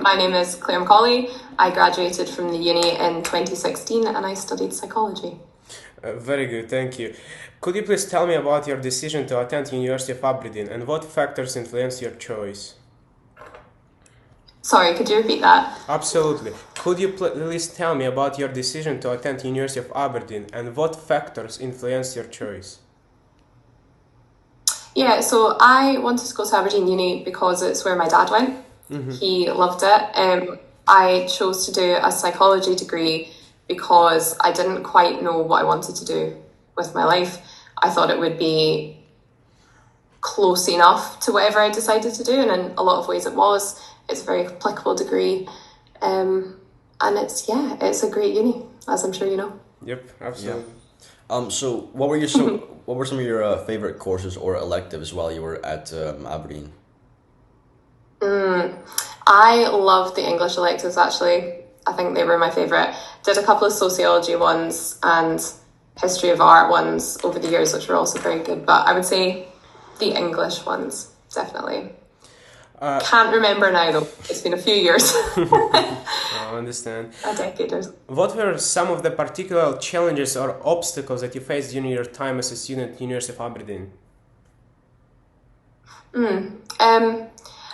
My name is Claire Macaulay. I graduated from the uni in 2016 and I studied psychology. Very good, thank you. Could you please tell me about your decision to attend University of Aberdeen and what factors influenced your choice? Sorry, could you repeat that? Absolutely. Could you please tell me about your decision to attend University of Aberdeen and what factors influenced your choice? Yeah, so I wanted to go to Aberdeen Uni because it's where my dad went. He loved it. I chose to do a psychology degree because I didn't quite know what I wanted to do with my life. I thought it would be close enough to whatever I decided to do, and in a lot of ways it was. It's a very applicable degree, and it's a great uni, as I'm sure you know. Yep, absolutely. So what were some of your favorite courses or electives while you were at Aberdeen? I loved the English electives, actually. I think they were my favourite. Did a couple of sociology ones and history of art ones over the years, which were also very good. But I would say the English ones, definitely. Can't remember now, though. It's been a few years. I understand. A decade or so. What were some of the particular challenges or obstacles that you faced during your time as a student at University of Aberdeen?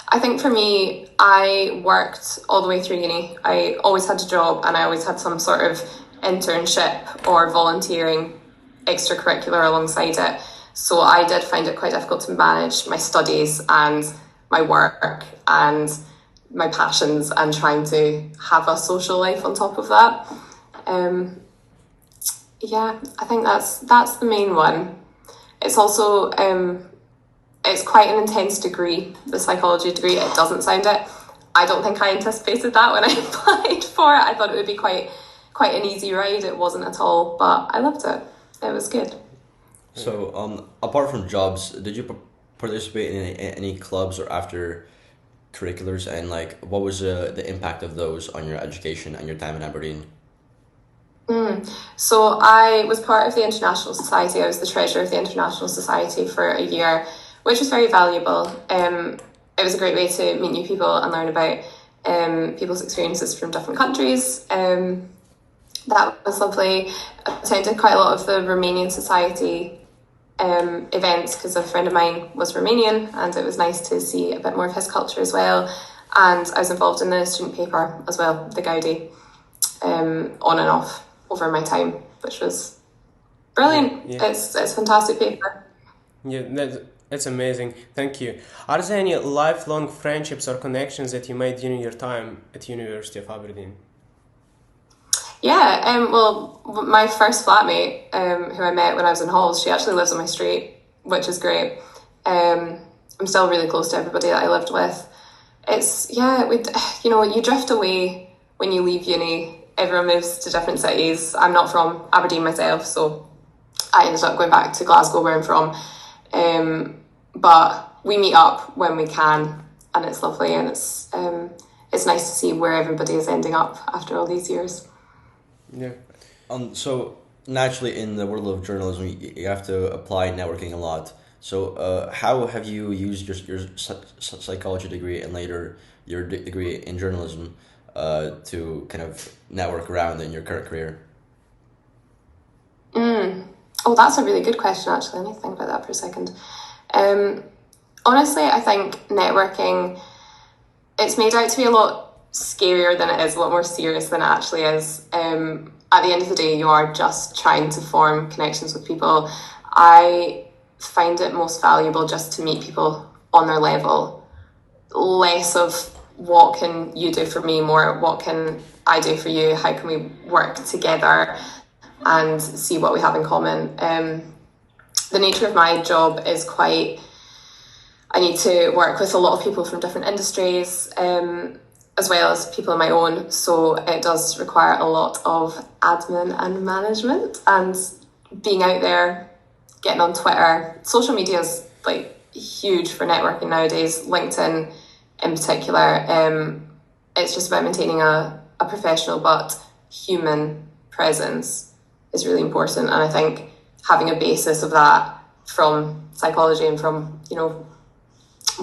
I think for me, I worked all the way through uni. I always had a job and I always had some sort of internship or volunteering extracurricular alongside it. So I did find it quite difficult to manage my studies and my work and my passions and trying to have a social life on top of that. I think that's the main one. It's also it's quite an intense degree, the psychology degree. It doesn't sound it. I don't think I anticipated that when I applied for it. I thought it would be quite an easy ride. It wasn't at all, but I loved it. It was good. So, apart from jobs, did you participate in any clubs or after curriculars, and like what was the impact of those on your education and your time in Aberdeen? So I was part of the International Society. I was the treasurer of the International Society for a year, which was very valuable. It was a great way to meet new people and learn about people's experiences from different countries. That was lovely. I attended quite a lot of the Romanian Society events because a friend of mine was Romanian, and it was nice to see a bit more of his culture as well. And I was involved in the student paper as well, the Gaudi, on and off over my time, which was brilliant. Yeah. It's a fantastic paper. Yeah, that's amazing. Thank you. Are there any lifelong friendships or connections that you made during your time at University of Aberdeen? Yeah, well, my first flatmate, who I met when I was in halls, she actually lives on my street, which is great. I'm still really close to everybody that I lived with. You drift away when you leave uni. Everyone moves to different cities. I'm not from Aberdeen myself, so I ended up going back to Glasgow, where I'm from. But we meet up when we can, and it's lovely, and it's nice to see where everybody is ending up after all these years. Yeah. So naturally, in the world of journalism, you have to apply networking a lot. So, how have you used your psychology degree and later your degree in journalism to kind of network around in your current career? Oh, that's a really good question, actually. Let me think about that for a second. Honestly, I think networking, it's made out to be a lot scarier than it is, a lot more serious than it actually is. At the end of the day, you are just trying to form connections with people. I find it most valuable just to meet people on their level, less of what can you do for me, more what can I do for you, how can we work together and see what we have in common. The nature of my job is I need to work with a lot of people from different industries, as well as people of my own, so it does require a lot of admin and management, and being out there, getting on Twitter. Social media is like huge for networking nowadays, LinkedIn in particular. It's just about maintaining a professional but human presence is really important, and I think having a basis of that from psychology and from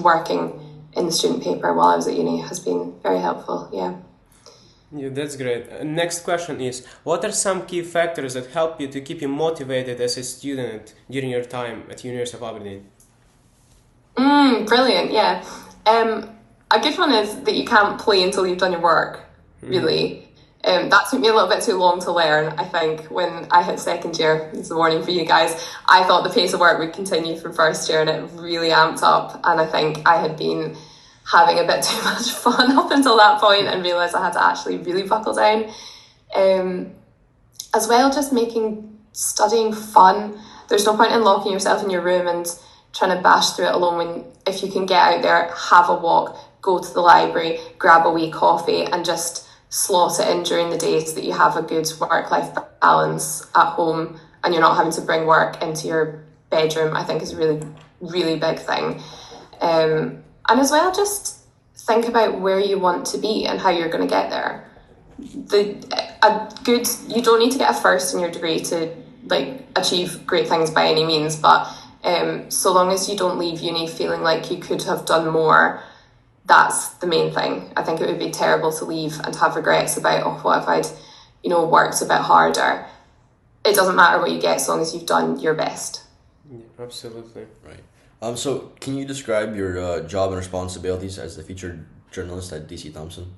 working in the student paper while I was at uni has been very helpful. Yeah. Yeah, that's great. Next question is, what are some key factors that help you to keep you motivated as a student during your time at University of Aberdeen? Brilliant, yeah. A good one is that you can't play until you've done your work, really. That took me a little bit too long to learn, I think. When I hit second year, this is a warning for you guys, I thought the pace of work would continue from first year, and it really amped up. And I think I had been having a bit too much fun up until that point and realised I had to actually really buckle down. As well, just making studying fun. There's no point in locking yourself in your room and trying to bash through it alone if you can get out there, have a walk, go to the library, grab a wee coffee and just slot it in during the day so that you have a good work-life balance at home and you're not having to bring work into your bedroom, I think is a really, really big thing. And as well, just think about where you want to be and how you're going to get there. You don't need to get a first in your degree to achieve great things by any means, but so long as you don't leave uni feeling like you could have done more, that's the main thing. I think it would be terrible to leave and have regrets about, oh, what if I'd, worked a bit harder. It doesn't matter what you get as long as you've done your best. Yeah, absolutely. Right. So can you describe your job and responsibilities as the featured journalist at DC Thomson?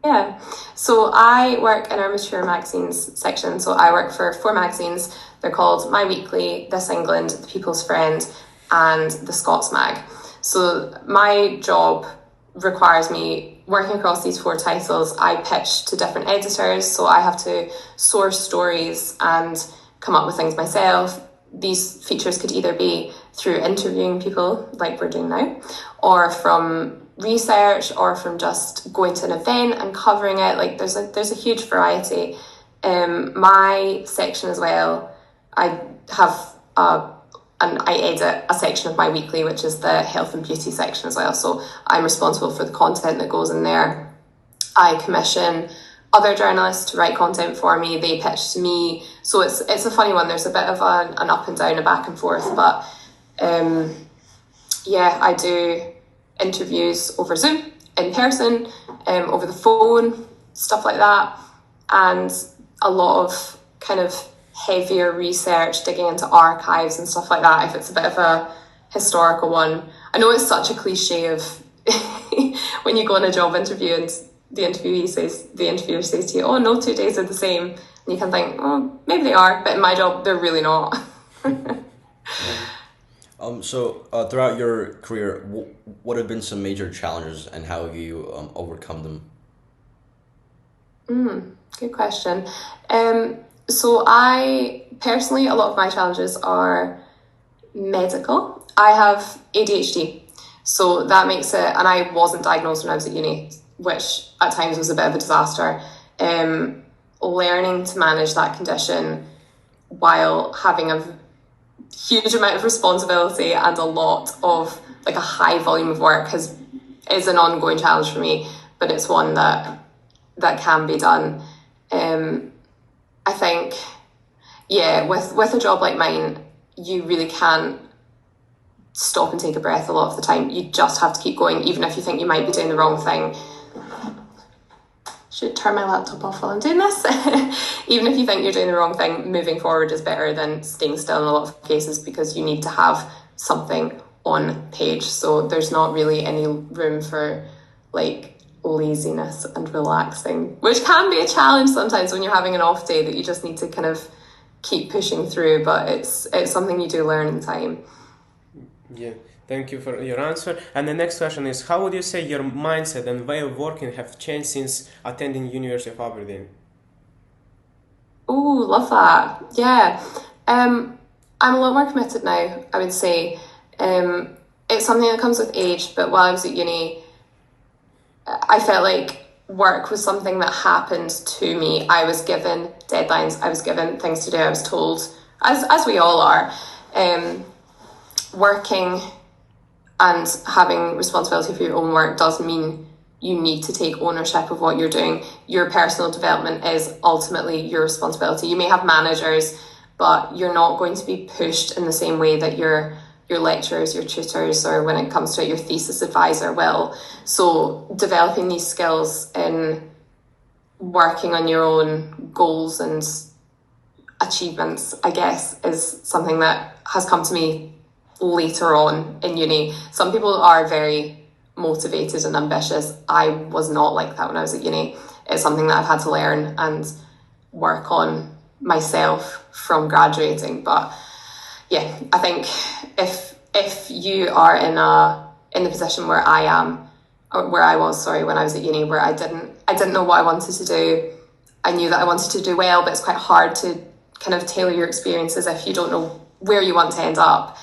Yeah, so I work in our mature magazines section. So I work for 4 magazines. They're called My Weekly, This England, The People's Friend, and The Scots Mag. So my job requires me working across these 4 titles. I pitch to different editors, so I have to source stories and come up with things myself. These features could either be through interviewing people like we're doing now, or from research, or from just going to an event and covering it. Like there's a huge variety. My section as well, I have and I edit a section of My Weekly, which is the health and beauty section as well. So I'm responsible for the content that goes in there. I commission other journalists to write content for me. They pitch to me. So it's a funny one. There's a bit of an up and down, a back and forth. But I do interviews over Zoom, in person, over the phone, stuff like that. And a lot of kind of heavier research, digging into archives and stuff like that, if it's a bit of a historical one. I know it's such a cliche of when you go on a job interview and the interviewer says to you, oh, no 2 days are the same. And you can think, oh, maybe they are, but in my job, they're really not. So throughout your career, what have been some major challenges and how have you overcome them? Good question. So I personally, a lot of my challenges are medical. I have ADHD, so that makes it, and I wasn't diagnosed when I was at uni, which at times was a bit of a disaster. Learning to manage that condition while having a huge amount of responsibility and a lot of a high volume of work is an ongoing challenge for me, but it's one that can be done. I think, with a job like mine, you really can't stop and take a breath a lot of the time. You just have to keep going, even if you think you might be doing the wrong thing. Should turn my laptop off while I'm doing this. Even if you think you're doing the wrong thing, moving forward is better than staying still in a lot of cases, because you need to have something on page. So there's not really any room for laziness and relaxing, which can be a challenge sometimes when you're having an off day, that you just need to kind of keep pushing through, but it's something you do learn in time. Yeah, thank you for your answer. And the next question is, how would you say your mindset and way of working have changed since attending University of Aberdeen? Oh, love that. Yeah. I'm a lot more committed now, I would say. It's something that comes with age, but while I was at uni, I felt like work was something that happened to me. I was given deadlines, I was given things to do, I was told, as we all are, working and having responsibility for your own work does mean you need to take ownership of what you're doing. Your personal development is ultimately your responsibility. You may have managers, but you're not going to be pushed in the same way that your your lecturers, your tutors, or when it comes to it, your thesis advisor will. So developing these skills in working on your own goals and achievements, I guess, is something that has come to me later on in uni. Some people are very motivated and ambitious. I was not like that when I was at uni. It's something that I've had to learn and work on myself from graduating. But yeah, I think if you are in the position where I am, or where I was, sorry, when I was at uni, where I didn't know what I wanted to do. I knew that I wanted to do well, but it's quite hard to kind of tailor your experiences if you don't know where you want to end up.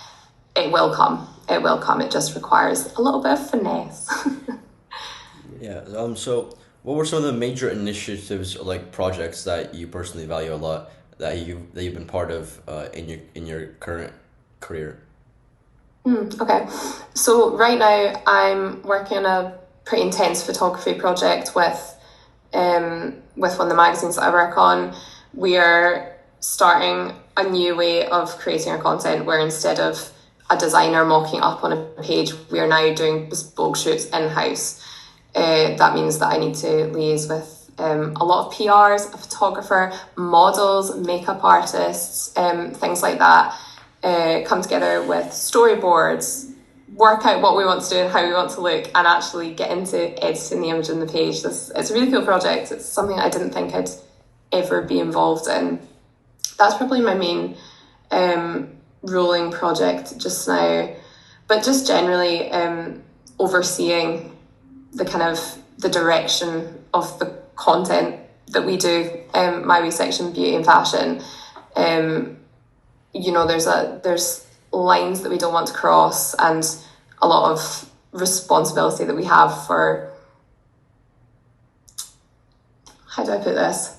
It will come. It will come. It just requires a little bit of finesse. Yeah. So, what were some of the major initiatives or like projects that you personally value a lot that you've been part of in your current career? Okay. So right now I'm working on a pretty intense photography project with one of the magazines that I work on. We are starting a new way of creating our content where instead of a designer mocking up on a page, we are now doing bespoke shoots in-house. That means that I need to liaise with a lot of PRs, a photographer, models, makeup artists, things like that. Come together with storyboards, work out what we want to do and how we want to look, and actually get into editing the image on the page. It's a really cool project. It's something I didn't think I'd ever be involved in. That's probably my main rolling project just now. But just generally overseeing the direction of the content that we do. My wee section, beauty and fashion. There's lines that we don't want to cross, and a lot of responsibility that we have for, how do I put this?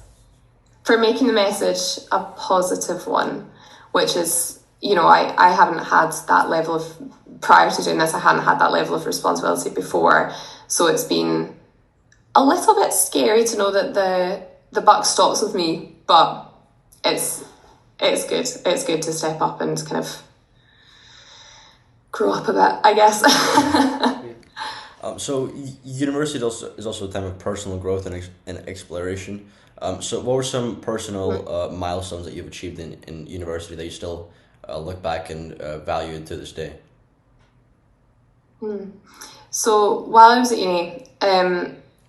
For making the message a positive one, which is, I haven't had that level of, prior to doing this, I hadn't had that level of responsibility before. So it's been a little bit scary to know that the buck stops with me, but it's good. It's good to step up and kind of grow up a bit, I guess. So university is also a time of personal growth and exploration. So what were some personal milestones that you've achieved in university that you still look back and value to this day? So while I was at uni,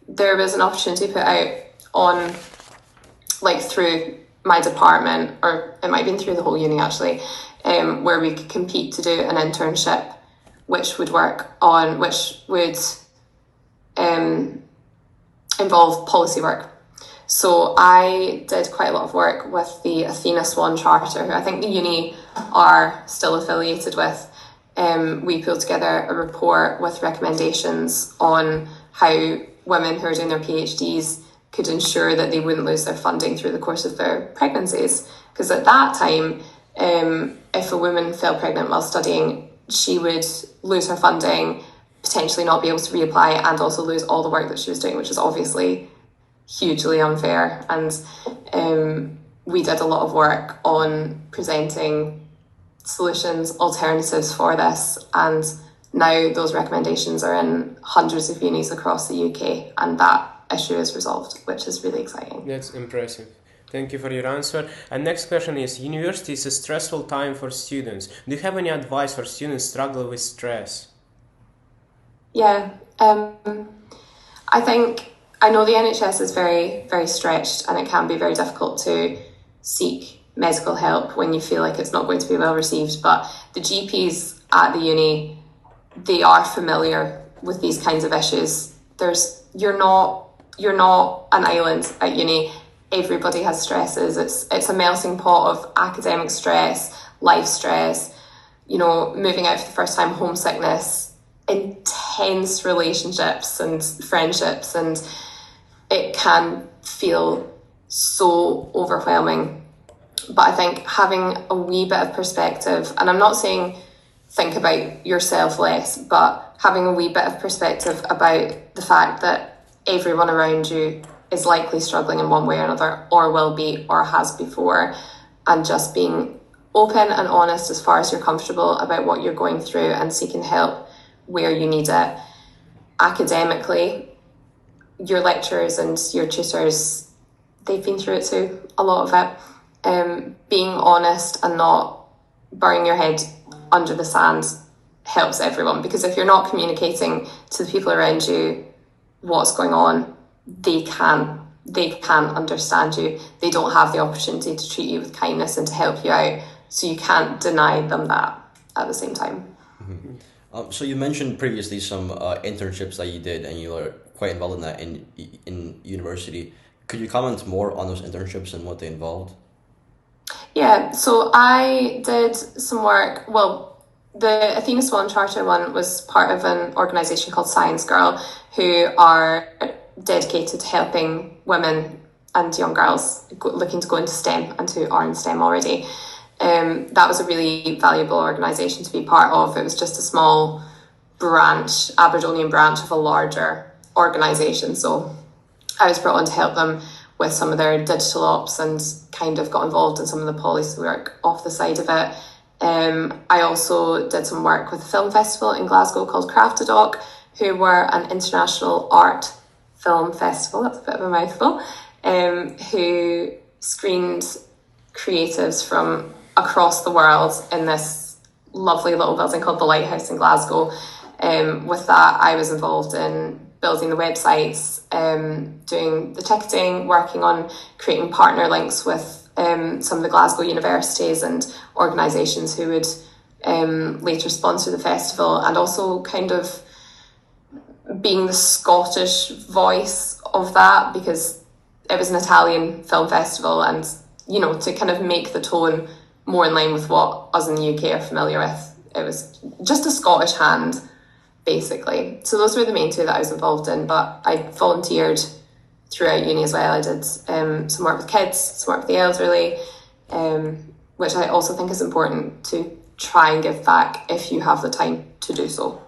there was an opportunity put out on, through my department, or it might have been through the whole uni actually, where we could compete to do an internship which would involve policy work. So I did quite a lot of work with the Athena Swan Charter, who I think the uni are still affiliated with. We pulled together a report with recommendations on how women who are doing their PhDs could ensure that they wouldn't lose their funding through the course of their pregnancies. Because at that time, if a woman fell pregnant while studying, she would lose her funding, potentially not be able to reapply, and also lose all the work that she was doing, which is obviously hugely unfair. And we did a lot of work on presenting solutions, alternatives for this, and now those recommendations are in hundreds of unis across the UK, and that issue is resolved, which is really exciting. That's impressive. Thank you for your answer. And next question is, university is a stressful time for students. Do you have any advice for students struggling with stress? Yeah, I think, I know the NHS is very, very stretched, and it can be very difficult to seek medical help when you feel like it's not going to be well received, but the GPs at the uni, they are familiar with these kinds of issues. You're not an island at uni. Everybody has stresses. It's a melting pot of academic stress, life stress, moving out for the first time, homesickness, intense relationships and friendships, and it can feel so overwhelming. But I think having a wee bit of perspective, and I'm not saying think about yourself less, but having a wee bit of perspective about the fact that everyone around you is likely struggling in one way or another, or will be, or has before, and just being open and honest as far as you're comfortable about what you're going through and seeking help where you need it. Academically, your lecturers and your tutors, they've been through it too, a lot of it. Being honest and not burying your head under the sand helps everyone, because if you're not communicating to the people around you what's going on, they can't understand you. They don't have the opportunity to treat you with kindness and to help you out, so you can't deny them that at the same time. Mm-hmm. So you mentioned previously some internships that you did, and you were quite involved in that in university. Could you comment more on those internships and what they involved? Yeah, so I did some work. Well, the Athena Swan Charter one was part of an organisation called Science Girl, who are dedicated to helping women and young girls looking to go into STEM and who are in STEM already. That was a really valuable organisation to be part of. It was just a small branch, Aberdonian branch of a larger organisation. So I was brought on to help them with some of their digital ops and kind of got involved in some of the policy work off the side of it. I also did some work with a film festival in Glasgow called Craftadoc, who were an international art film festival, that's a bit of a mouthful, who screened creatives from across the world in this lovely little building called the Lighthouse in Glasgow. With that, I was involved in building the websites, doing the ticketing, working on creating partner links with some of the Glasgow universities and organisations who would later sponsor the festival, and also kind of being the Scottish voice of that, because it was an Italian film festival, and to kind of make the tone more in line with what us in the UK are familiar with. It was just a Scottish hand, basically. So those were the main two that I was involved in, but I volunteered throughout uni as well. I did some work with kids, some work with the elderly, which I also think is important to try and give back if you have the time to do so,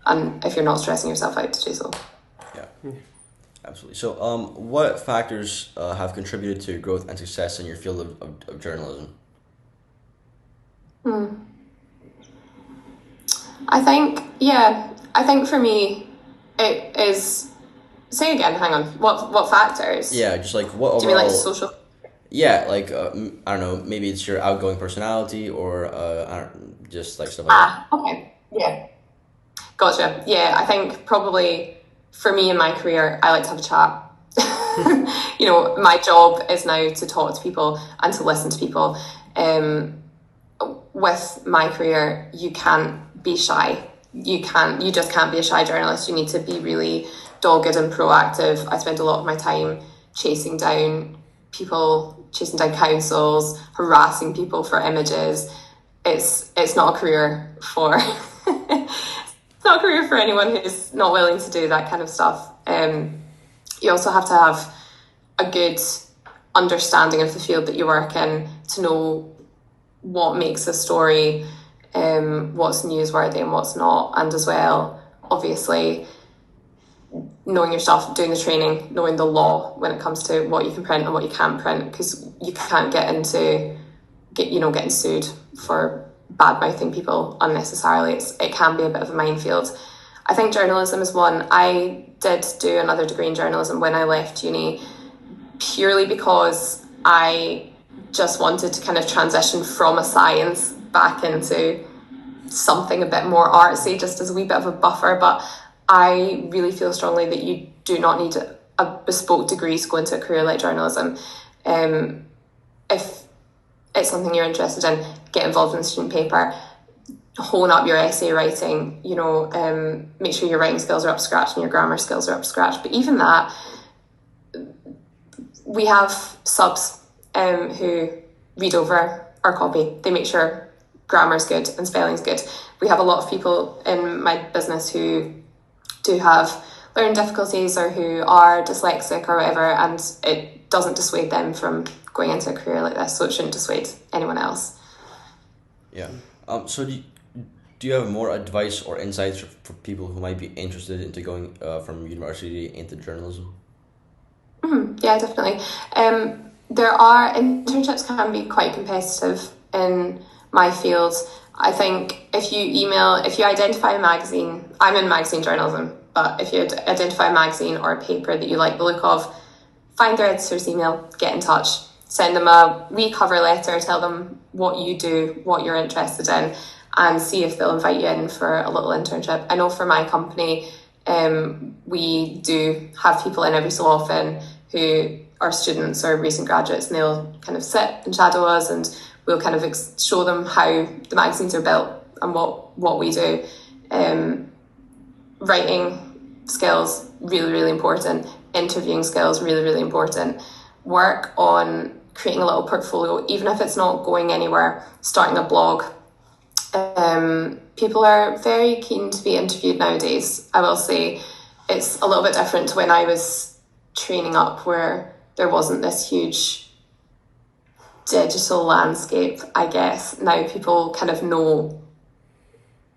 and if you're not stressing yourself out to do so. Yeah, absolutely. So what factors have contributed to your growth and success in your field of journalism? I think for me it is, say again, hang on, what factors? Yeah, just like what overall... Do you mean like social? Yeah, like I don't know, maybe it's your outgoing personality, or just like stuff like that. Okay, yeah, gotcha. Yeah, I think probably for me in my career, I like to have a chat. My job is now to talk to people and to listen to people. With my career, you can't be shy. You just can't be a shy journalist. You need to be really dogged and proactive. I spend a lot of my time chasing down people, chasing down councils, harassing people for images. It's not a career for it's not a career for anyone who's not willing to do that kind of stuff. You also have to have a good understanding of the field that you work in to know what makes a story, what's newsworthy and what's not, and as well, obviously, knowing your stuff, doing the training, knowing the law when it comes to what you can print and what you can't print, because you can't getting sued for bad mouthing people unnecessarily. It can be a bit of a minefield. I think journalism is one. I did do another degree in journalism when I left uni, purely because I just wanted to kind of transition from a science back into something a bit more artsy, just as a wee bit of a buffer. But I really feel strongly that you do not need a bespoke degree to go into a career like journalism. If it's something you're interested in, get involved in the student paper, hone up your essay writing, make sure your writing skills are up to scratch and your grammar skills are up to scratch. But even that, we have subs who read over our copy. They make sure grammar's good and spelling's good. We have a lot of people in my business who do have learning difficulties or who are dyslexic or whatever, and it doesn't dissuade them from going into a career like this, so it shouldn't dissuade anyone else. Yeah. So do you have more advice or insights for people who might be interested into going from university into journalism? Yeah, definitely. There are internships can be quite competitive in my field. I think if you identify a magazine, I'm in magazine journalism, but if you identify a magazine or a paper that you like the look of, find their editor's email, get in touch, send them a wee cover letter, tell them what you do, what you're interested in, and see if they'll invite you in for a little internship. I know for my company, we do have people in every so often who are students or recent graduates, and they'll kind of sit and shadow us, and we'll kind of show them how the magazines are built and what we do. Writing skills, really, really important. Interviewing skills, really, really important. Work on creating a little portfolio, even if it's not going anywhere, starting a blog. People are very keen to be interviewed nowadays. I will say it's a little bit different to when I was training up, where there wasn't this huge digital landscape, I guess. Now people kind of know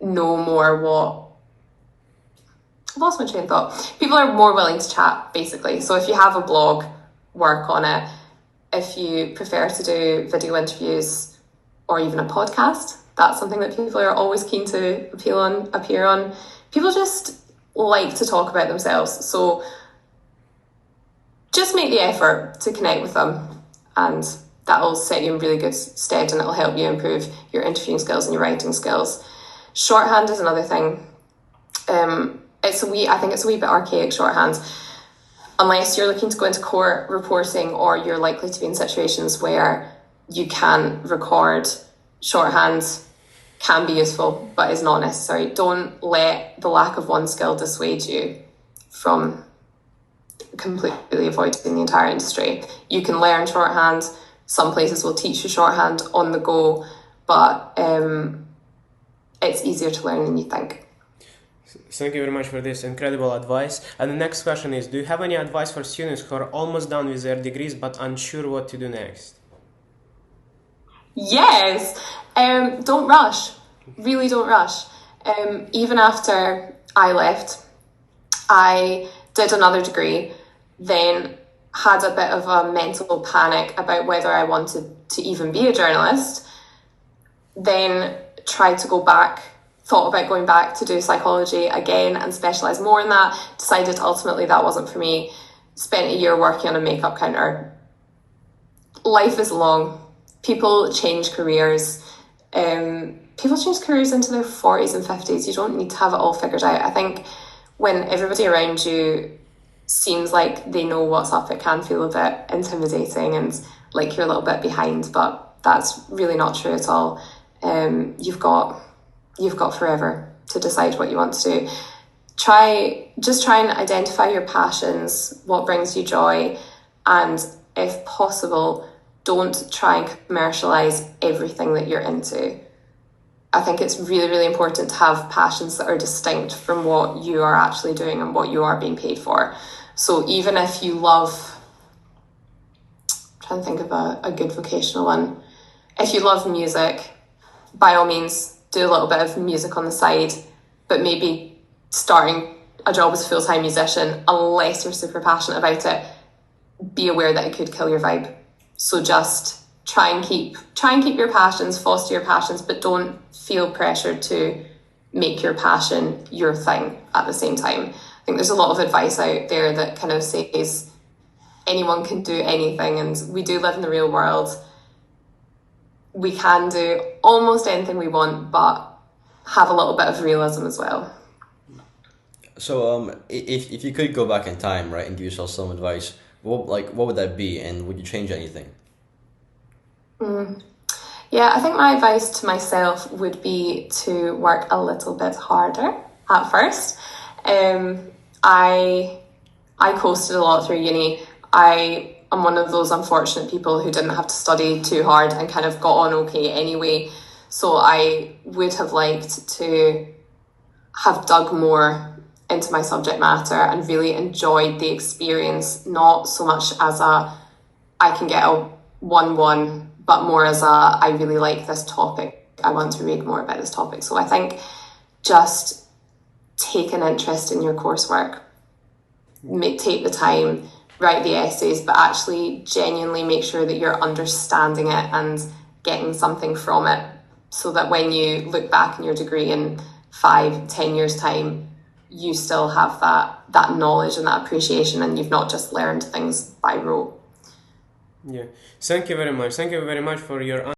more what... I've lost my train of thought. People are more willing to chat, basically. So if you have a blog, work on it. If you prefer to do video interviews or even a podcast, that's something that people are always keen to appear on. People just like to talk about themselves. So just make the effort to connect with them, and that'll set you in really good stead, and it'll help you improve your interviewing skills and your writing skills. Shorthand is another thing. I think it's a wee bit archaic, shorthand. Unless you're looking to go into court reporting, or you're likely to be in situations where you can record, shorthand can be useful, but is not necessary. Don't let the lack of one skill dissuade you from completely avoiding the entire industry. You can learn shorthand. Some places will teach you shorthand on the go, but it's easier to learn than you think. Thank you very much for this incredible advice. And the next question is, do you have any advice for students who are almost done with their degrees but unsure what to do next? Yes. Don't rush. Really don't rush. Even after I left, I did another degree, then had a bit of a mental panic about whether I wanted to even be a journalist, then tried to go back, thought about going back to do psychology again and specialise more in that, decided ultimately that wasn't for me, spent a year working on a makeup counter. Life is long. People change careers. People change careers into their 40s and 50s. You don't need to have it all figured out. I think when everybody around you seems like they know what's up, it can feel a bit intimidating and like you're a little bit behind, but that's really not true at all. You've got forever to decide what you want to do. Just try and identify your passions, what brings you joy, and if possible, don't try and commercialize everything that you're into. I think it's really, really important to have passions that are distinct from what you are actually doing and what you are being paid for. So even if you love, I'm trying to think of a good vocational one. If you love music, by all means, do a little bit of music on the side, but maybe starting a job as a full-time musician, unless you're super passionate about it, be aware that it could kill your vibe. So just try and keep your passions, foster your passions, but don't feel pressured to make your passion your thing at the same time. I think there's a lot of advice out there that kind of says anyone can do anything, and we do live in the real world. We can do almost anything we want, but have a little bit of realism as well. So, if you could go back in time, right, and give yourself some advice, what would that be, and would you change anything? Yeah, I think my advice to myself would be to work a little bit harder at first. I coasted a lot through uni. I am one of those unfortunate people who didn't have to study too hard and kind of got on okay anyway. So I would have liked to have dug more into my subject matter and really enjoyed the experience, not so much as I can get a 1-1, but more as I really like this topic. I want to read more about this topic. So I think just take an interest in your coursework, take the time, write the essays, but actually genuinely make sure that you're understanding it and getting something from it, so that when you look back on your degree in 5-10 years time, you still have that knowledge and that appreciation, and you've not just learned things by rote. Yeah. Thank you very much. Thank you very much for your